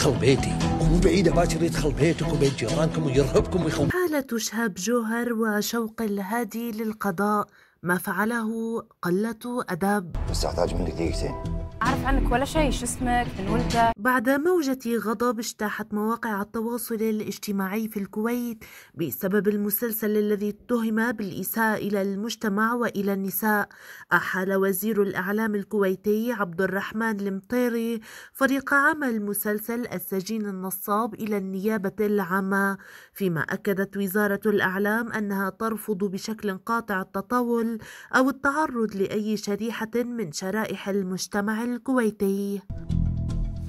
يدخل بيتي ومو بعيدة باكر يدخل بيتكم وبيت جيرانكم ويرهبكم ويخوف. حالة شهاب جوهر وشوق الهادي للقضاء، ما فعله قلة أدب. بس أحتاج منك دقيقتين. أعرف عنك ولا شيء، شو اسمك، من ولدك؟ بعد موجة غضب اجتاحت مواقع التواصل الاجتماعي في الكويت بسبب المسلسل الذي اتهم بالإساءة إلى المجتمع وإلى النساء، أحال وزير الإعلام الكويتي عبد الرحمن المطيري فريق عمل مسلسل السجين النصاب إلى النيابة العامة، فيما أكدت وزارة الإعلام أنها ترفض بشكل قاطع التطاول أو التعرض لأي شريحة من شرائح المجتمع الكويتي.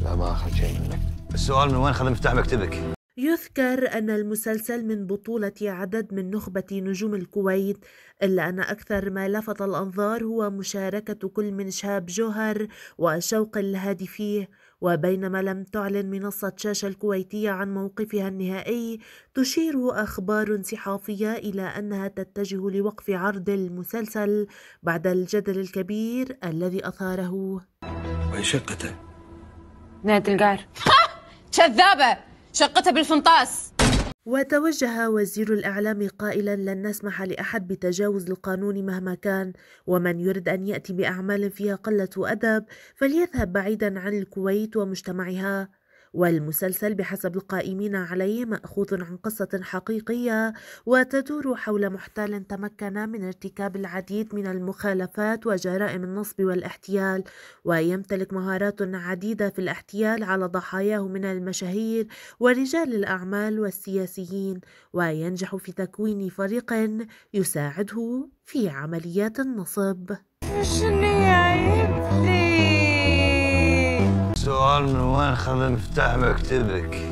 لا ما أخذ شيء منك. السؤال من وين خذ مفتاح مكتبك؟ يذكر أن المسلسل من بطولة عدد من نخبة نجوم الكويت، إلا أن أكثر ما لفت الأنظار هو مشاركة كل من شهاب جوهر وشوق الهادي فيه. وبينما لم تعلن منصة شاشة الكويتية عن موقفها النهائي، تشير أخبار صحافية إلى أنها تتجه لوقف عرض المسلسل بعد الجدل الكبير الذي أثاره. وين شقته؟ نادي القعر. كذابة، شقتها بالفنطاس. وتوجه وزير الإعلام قائلا: لن نسمح لأحد بتجاوز القانون مهما كان، ومن يريد أن يأتي بأعمال فيها قلة أدب فليذهب بعيدا عن الكويت ومجتمعها. والمسلسل بحسب القائمين عليه مأخوذ عن قصة حقيقية وتدور حول محتال تمكن من ارتكاب العديد من المخالفات وجرائم النصب والاحتيال، ويمتلك مهارات عديدة في الاحتيال على ضحاياه من المشاهير ورجال الأعمال والسياسيين، وينجح في تكوين فريق يساعده في عمليات النصب. السؤال من وين خذ مفتاح مكتبك؟